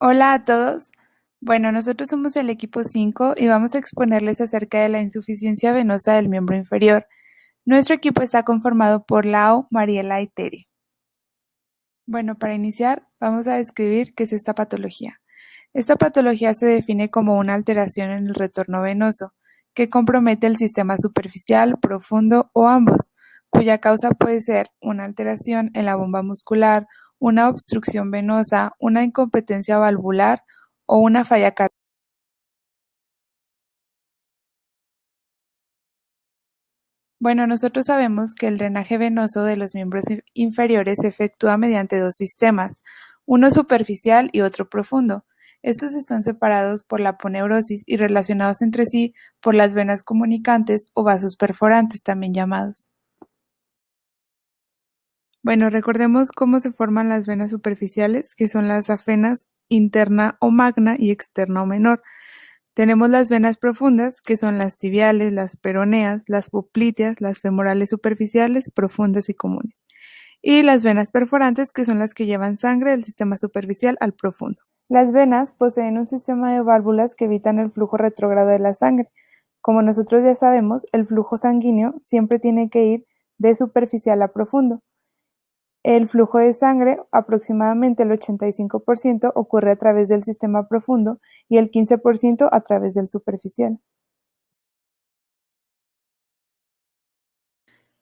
Hola a todos. Bueno, nosotros somos el equipo 5 y vamos a exponerles acerca de la insuficiencia venosa del miembro inferior. Nuestro equipo está conformado por Lau, Mariela y Teri. Bueno, para iniciar, vamos a describir qué es esta patología. Esta patología se define como una alteración en el retorno venoso, que compromete el sistema superficial, profundo o ambos, cuya causa puede ser una alteración en la bomba muscular, una obstrucción venosa, una incompetencia valvular o una falla cardíaca. Bueno, nosotros sabemos que el drenaje venoso de los miembros inferiores se efectúa mediante dos sistemas, uno superficial y otro profundo. Estos están separados por la aponeurosis y relacionados entre sí por las venas comunicantes o vasos perforantes, también llamados. Bueno, recordemos cómo se forman las venas superficiales, que son las afenas interna o magna y externa o menor. Tenemos las venas profundas, que son las tibiales, las peroneas, las popliteas, las femorales superficiales, profundas y comunes. Y las venas perforantes, que son las que llevan sangre del sistema superficial al profundo. Las venas poseen un sistema de válvulas que evitan el flujo retrógrado de la sangre. Como nosotros ya sabemos, el flujo sanguíneo siempre tiene que ir de superficial a profundo. El flujo de sangre, aproximadamente el 85%, ocurre a través del sistema profundo y el 15% a través del superficial.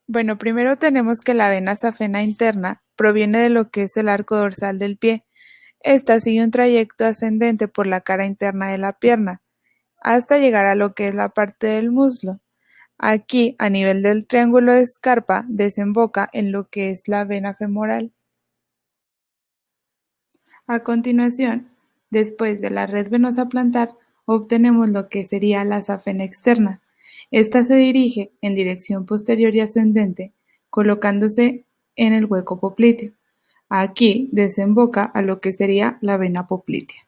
Bueno, primero tenemos que la vena safena interna proviene de lo que es el arco dorsal del pie. Esta sigue un trayecto ascendente por la cara interna de la pierna, hasta llegar a lo que es la parte del muslo. Aquí, a nivel del triángulo de Scarpa, desemboca en lo que es la vena femoral. A continuación, después de la red venosa plantar, obtenemos lo que sería la safena externa. Esta se dirige en dirección posterior y ascendente, colocándose en el hueco popliteo. Aquí desemboca a lo que sería la vena poplitea.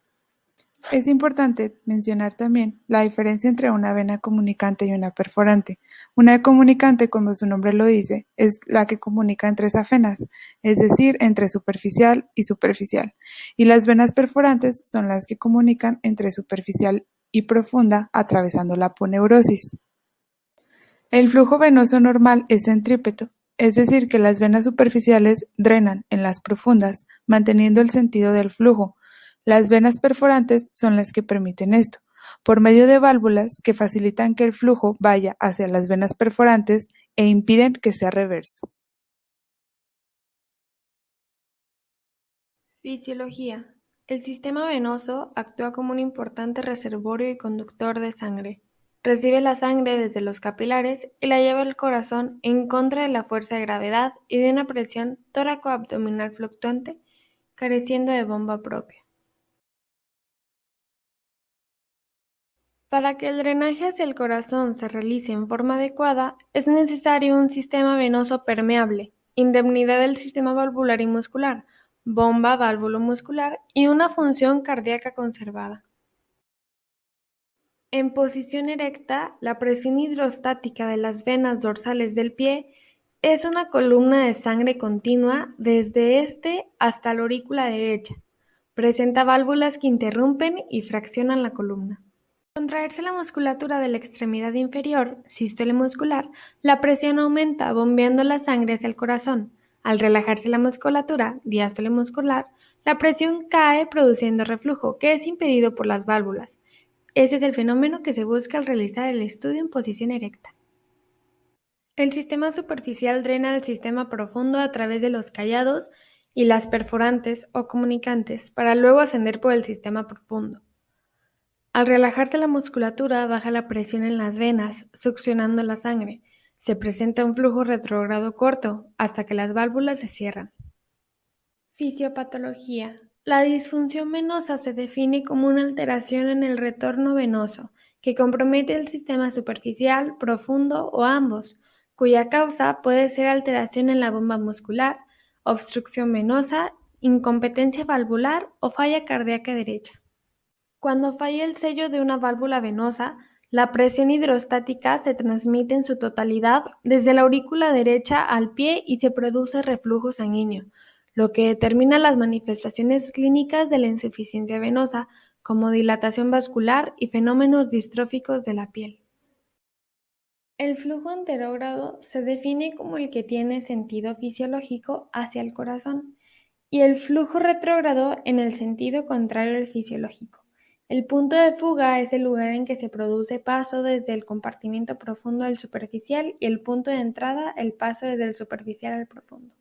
Es importante mencionar también la diferencia entre una vena comunicante y una perforante. Una comunicante, como su nombre lo dice, es la que comunica entre safenas, es decir, entre superficial y superficial. Y las venas perforantes son las que comunican entre superficial y profunda, atravesando la aponeurosis. El flujo venoso normal es centrípeto, es decir, que las venas superficiales drenan en las profundas, manteniendo el sentido del flujo. Las venas perforantes son las que permiten esto, por medio de válvulas que facilitan que el flujo vaya hacia las venas perforantes e impiden que sea reverso. Fisiología. El sistema venoso actúa como un importante reservorio y conductor de sangre. Recibe la sangre desde los capilares y la lleva al corazón en contra de la fuerza de gravedad y de una presión tóraco-abdominal fluctuante, careciendo de bomba propia. Para que el drenaje hacia el corazón se realice en forma adecuada, es necesario un sistema venoso permeable, indemnidad del sistema valvular y muscular, bomba válvulo-muscular y una función cardíaca conservada. En posición erecta, la presión hidrostática de las venas dorsales del pie es una columna de sangre continua desde este hasta la aurícula derecha. Presenta válvulas que interrumpen y fraccionan la columna. Al contraerse la musculatura de la extremidad inferior, sístole muscular, la presión aumenta bombeando la sangre hacia el corazón. Al relajarse la musculatura, diástole muscular, la presión cae produciendo reflujo, que es impedido por las válvulas. Ese es el fenómeno que se busca al realizar el estudio en posición erecta. El sistema superficial drena al sistema profundo a través de los callados y las perforantes o comunicantes, para luego ascender por el sistema profundo. Al relajarse la musculatura, baja la presión en las venas, succionando la sangre. Se presenta un flujo retrógrado corto, hasta que las válvulas se cierran. Fisiopatología. La disfunción venosa se define como una alteración en el retorno venoso, que compromete el sistema superficial, profundo o ambos, cuya causa puede ser alteración en la bomba muscular, obstrucción venosa, incompetencia valvular o falla cardíaca derecha. Cuando falla el sello de una válvula venosa, la presión hidrostática se transmite en su totalidad desde la aurícula derecha al pie y se produce reflujo sanguíneo, lo que determina las manifestaciones clínicas de la insuficiencia venosa, como dilatación vascular y fenómenos distróficos de la piel. El flujo anterógrado se define como el que tiene sentido fisiológico hacia el corazón y el flujo retrógrado en el sentido contrario al fisiológico. El punto de fuga es el lugar en que se produce paso desde el compartimento profundo al superficial y el punto de entrada el paso desde el superficial al profundo.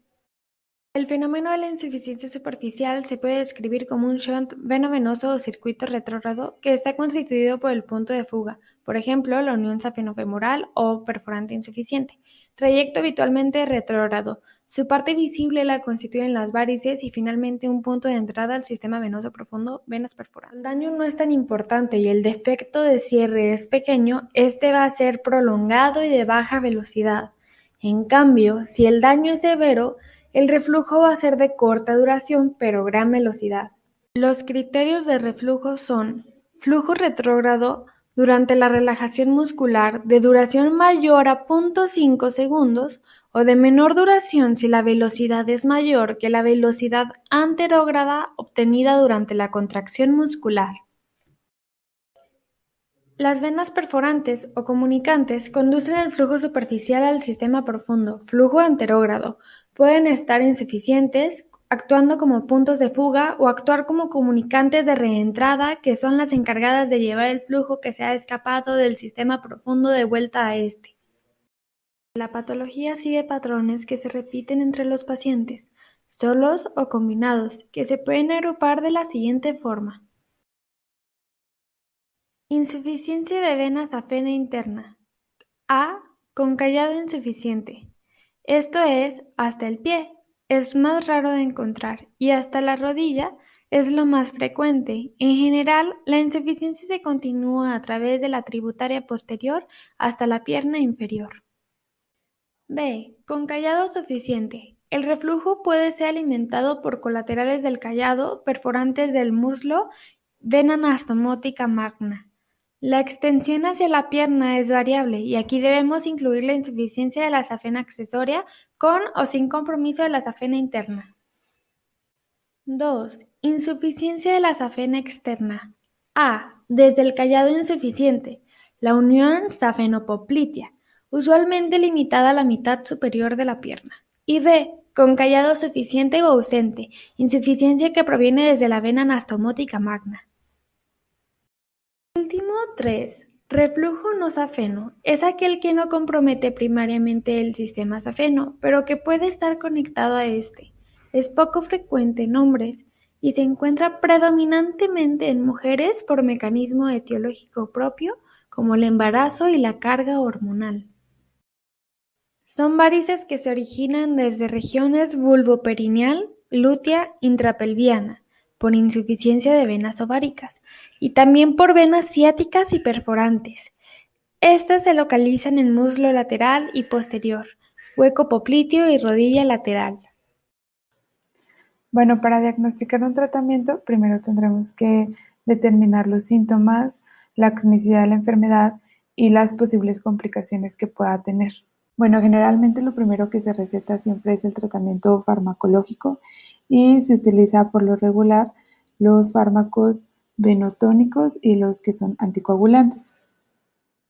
El fenómeno de la insuficiencia superficial se puede describir como un shunt veno-venoso o circuito retrógrado que está constituido por el punto de fuga, por ejemplo, la unión safenofemoral o perforante insuficiente, trayecto habitualmente retrógrado. Su parte visible la constituyen las varices y finalmente un punto de entrada al sistema venoso profundo, venas perforadas. El daño no es tan importante y el defecto de cierre es pequeño, este va a ser prolongado y de baja velocidad. En cambio, si el daño es severo, el reflujo va a ser de corta duración pero gran velocidad. Los criterios de reflujo son flujo retrógrado durante la relajación muscular de duración mayor a 0.5 segundos o de menor duración si la velocidad es mayor que la velocidad anterógrada obtenida durante la contracción muscular. Las venas perforantes o comunicantes conducen el flujo superficial al sistema profundo, flujo anterógrado. Pueden estar insuficientes, actuando como puntos de fuga o actuar como comunicantes de reentrada, que son las encargadas de llevar el flujo que se ha escapado del sistema profundo de vuelta a este. La patología sigue patrones que se repiten entre los pacientes, solos o combinados, que se pueden agrupar de la siguiente forma. Insuficiencia de vena safena interna. A. Con callado insuficiente. Esto es hasta el pie. Es más raro de encontrar y hasta la rodilla es lo más frecuente. En general, la insuficiencia se continúa a través de la tributaria posterior hasta la pierna inferior. B. Con callado suficiente. El reflujo puede ser alimentado por colaterales del callado, perforantes del muslo, vena anastomótica magna. La extensión hacia la pierna es variable y aquí debemos incluir la insuficiencia de la safena accesoria con o sin compromiso de la safena interna. 2. Insuficiencia de la safena externa. A. Desde el callado insuficiente. La unión safenopoplitea, usualmente limitada a la mitad superior de la pierna. Y B. Con callado suficiente o ausente, insuficiencia que proviene desde la vena anastomótica magna. Último 3. Reflujo no safeno. Es aquel que no compromete primariamente el sistema safeno, pero que puede estar conectado a este. Es poco frecuente en hombres y se encuentra predominantemente en mujeres por mecanismo etiológico propio, como el embarazo y la carga hormonal. Son varices que se originan desde regiones vulvoperineal, glútea, intrapelviana, por insuficiencia de venas ováricas, y también por venas ciáticas y perforantes. Estas se localizan en muslo lateral y posterior, hueco popliteo y rodilla lateral. Bueno, para diagnosticar un tratamiento, primero tendremos que determinar los síntomas, la cronicidad de la enfermedad y las posibles complicaciones que pueda tener. Bueno, generalmente lo primero que se receta siempre es el tratamiento farmacológico y se utiliza por lo regular los fármacos venotónicos y los que son anticoagulantes.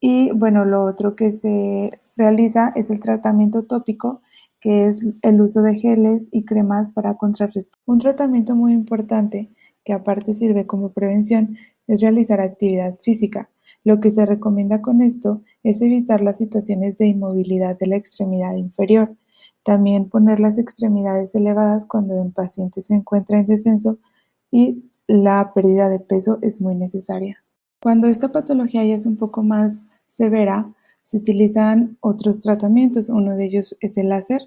Y bueno, lo otro que se realiza es el tratamiento tópico, que es el uso de geles y cremas para contrarrestar. Un tratamiento muy importante, que aparte sirve como prevención, es realizar actividad física. Lo que se recomienda con esto es evitar las situaciones de inmovilidad de la extremidad inferior. También poner las extremidades elevadas cuando el paciente se encuentra en descenso y la pérdida de peso es muy necesaria. Cuando esta patología ya es un poco más severa, se utilizan otros tratamientos. Uno de ellos es el láser.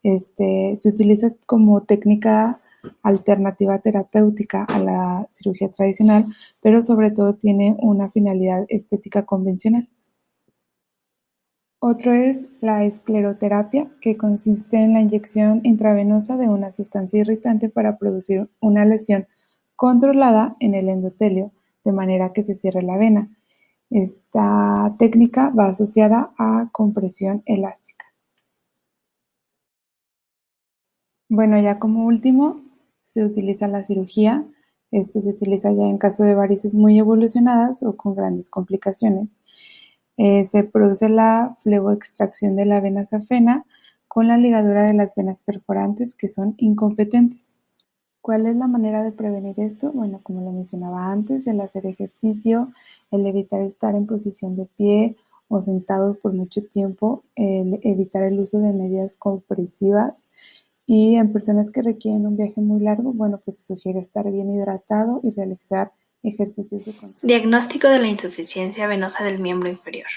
Se utiliza como técnica alternativa terapéutica a la cirugía tradicional, pero sobre todo tiene una finalidad estética convencional. Otro es la escleroterapia, que consiste en la inyección intravenosa de una sustancia irritante para producir una lesión controlada en el endotelio, de manera que se cierre la vena. Esta técnica va asociada a compresión elástica. Bueno, ya como último, se utiliza la cirugía. Este se utiliza ya en caso de varices muy evolucionadas o con grandes complicaciones. Se produce la fleboextracción de la vena safena con la ligadura de las venas perforantes que son incompetentes. ¿Cuál es la manera de prevenir esto? Bueno, como lo mencionaba antes, el hacer ejercicio, el evitar estar en posición de pie o sentado por mucho tiempo, el evitar el uso de medidas compresivas y en personas que requieren un viaje muy largo, bueno, pues se sugiere estar bien hidratado y realizar ejercicios de control. Diagnóstico de la insuficiencia venosa del miembro inferior.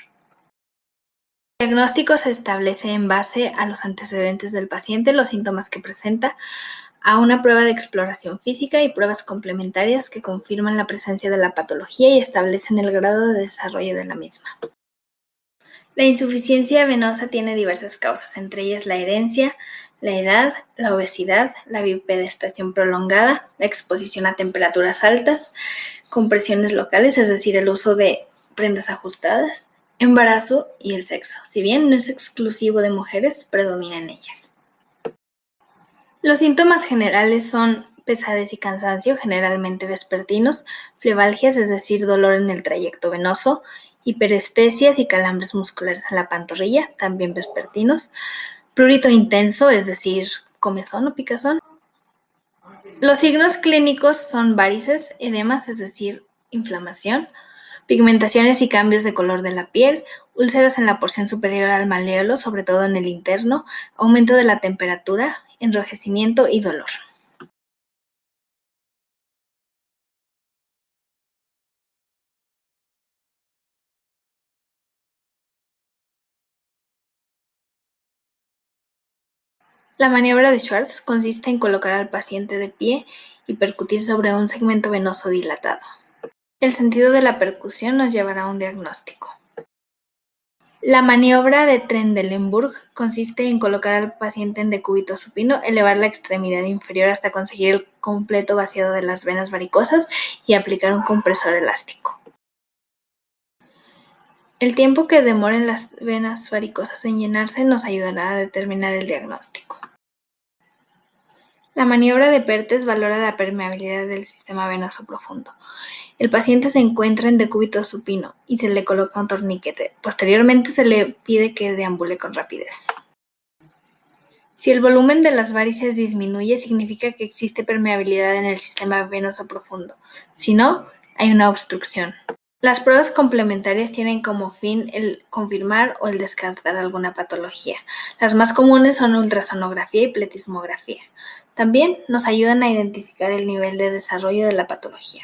El diagnóstico se establece en base a los antecedentes del paciente, los síntomas que presenta, a una prueba de exploración física y pruebas complementarias que confirman la presencia de la patología y establecen el grado de desarrollo de la misma. La insuficiencia venosa tiene diversas causas, entre ellas la herencia, la edad, la obesidad, la bipedestación prolongada, la exposición a temperaturas altas, compresiones locales, es decir, el uso de prendas ajustadas, embarazo y el sexo. Si bien no es exclusivo de mujeres, predomina en ellas. Los síntomas generales son pesadez y cansancio, generalmente vespertinos, flebalgias, es decir, dolor en el trayecto venoso, hiperestesias y calambres musculares en la pantorrilla, también vespertinos, prurito intenso, es decir, comezón o picazón. Los signos clínicos son varices, edemas, es decir, inflamación, pigmentaciones y cambios de color de la piel, úlceras en la porción superior al maléolo, sobre todo en el interno, aumento de la temperatura, enrojecimiento y dolor. La maniobra de Schwartz consiste en colocar al paciente de pie y percutir sobre un segmento venoso dilatado. El sentido de la percusión nos llevará a un diagnóstico. La maniobra de Trendelenburg consiste en colocar al paciente en decúbito supino, elevar la extremidad inferior hasta conseguir el completo vaciado de las venas varicosas y aplicar un compresor elástico. El tiempo que demoren las venas varicosas en llenarse nos ayudará a determinar el diagnóstico. La maniobra de Perthes valora la permeabilidad del sistema venoso profundo. El paciente se encuentra en decúbito supino y se le coloca un torniquete. Posteriormente se le pide que deambule con rapidez. Si el volumen de las varices disminuye, significa que existe permeabilidad en el sistema venoso profundo. Si no, hay una obstrucción. Las pruebas complementarias tienen como fin el confirmar o el descartar alguna patología. Las más comunes son ultrasonografía y pletismografía. También nos ayudan a identificar el nivel de desarrollo de la patología.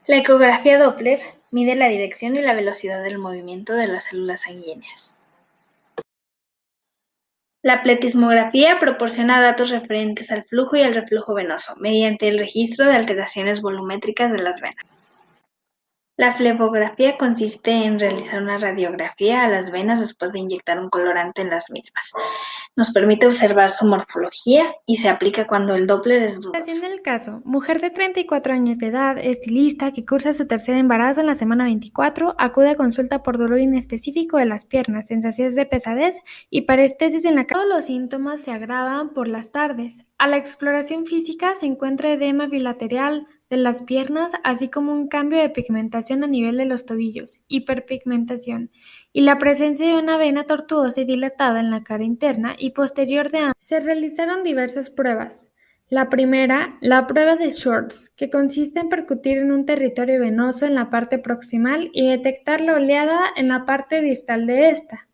La ecografía Doppler mide la dirección y la velocidad del movimiento de las células sanguíneas. La pletismografía proporciona datos referentes al flujo y al reflujo venoso, mediante el registro de alteraciones volumétricas de las venas. La flebografía consiste en realizar una radiografía a las venas después de inyectar un colorante en las mismas. Nos permite observar su morfología y se aplica cuando el Doppler es dudoso. Presentación del caso: mujer de 34 años de edad, estilista, que cursa su tercer embarazo en la semana 24, acude a consulta por dolor inespecífico de las piernas, sensaciones de pesadez y parestesis en la cara. Todos los síntomas se agravan por las tardes. A la exploración física se encuentra edema bilateral de las piernas, así como un cambio de pigmentación a nivel de los tobillos, hiperpigmentación, y la presencia de una vena tortuosa y dilatada en la cara interna y posterior de ambas. Se realizaron diversas pruebas. La primera, la prueba de Schwartz, que consiste en percutir en un territorio venoso en la parte proximal y detectar la oleada en la parte distal de esta.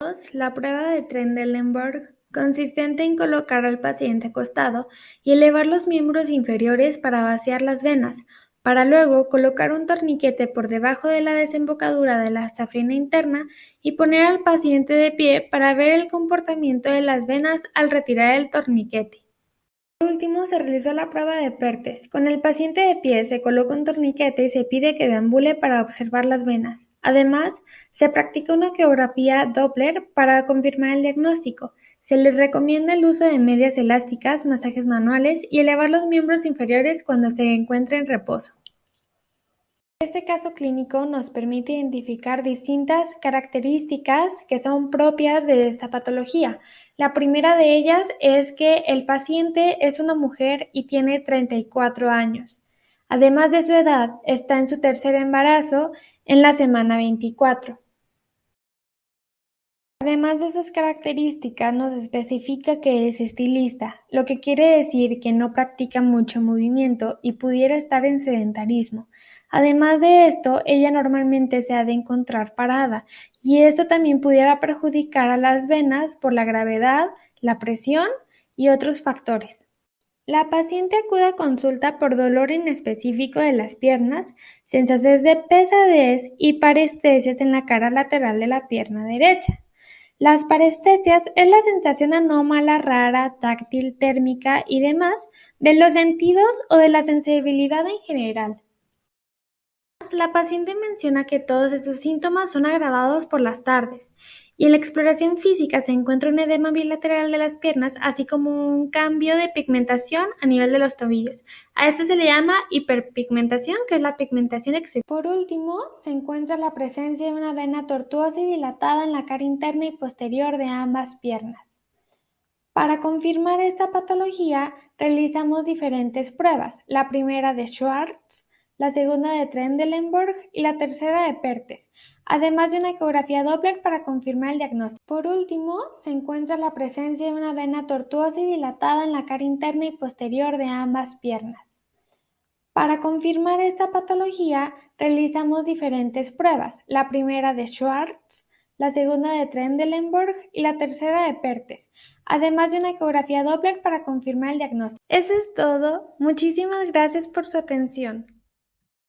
2. La prueba de Trendelenburg, consistente en colocar al paciente acostado y elevar los miembros inferiores para vaciar las venas, para luego colocar un torniquete por debajo de la desembocadura de la safena interna y poner al paciente de pie para ver el comportamiento de las venas al retirar el torniquete. Por último, se realizó la prueba de Perthes. Con el paciente de pie se coloca un torniquete y se pide que deambule para observar las venas. Además, se practica una ecografía Doppler para confirmar el diagnóstico. Se les recomienda el uso de medias elásticas, masajes manuales y elevar los miembros inferiores cuando se encuentre en reposo. Este caso clínico nos permite identificar distintas características que son propias de esta patología. La primera de ellas es que el paciente es una mujer y tiene 34 años. Además de su edad, está en su tercer embarazo en la semana 24. Además de esas características, nos especifica que es estilista, lo que quiere decir que no practica mucho movimiento y pudiera estar en sedentarismo. Además de esto, ella normalmente se ha de encontrar parada, y esto también pudiera perjudicar a las venas por la gravedad, la presión y otros factores. La paciente acude a consulta por dolor inespecífico de las piernas, sensaciones de pesadez y parestesias en la cara lateral de la pierna derecha. Las parestesias es la sensación anómala, rara, táctil, térmica y demás de los sentidos o de la sensibilidad en general. La paciente menciona que todos estos síntomas son agravados por las tardes, y en la exploración física se encuentra un edema bilateral de las piernas, así como un cambio de pigmentación a nivel de los tobillos. A esto se le llama hiperpigmentación, que es la pigmentación excesiva. Por último, se encuentra la presencia de una vena tortuosa y dilatada en la cara interna y posterior de ambas piernas. Para confirmar esta patología, realizamos diferentes pruebas, la primera de Schwartz, la segunda de Trendelenburg y la tercera de Perthes, además de una ecografía Doppler para confirmar el diagnóstico. Por último, se encuentra la presencia de una vena tortuosa y dilatada en la cara interna y posterior de ambas piernas. Para confirmar esta patología, realizamos diferentes pruebas, la primera de Schwartz, la segunda de Trendelenburg y la tercera de Perthes, además de una ecografía Doppler para confirmar el diagnóstico. Eso es todo. Muchísimas gracias por su atención.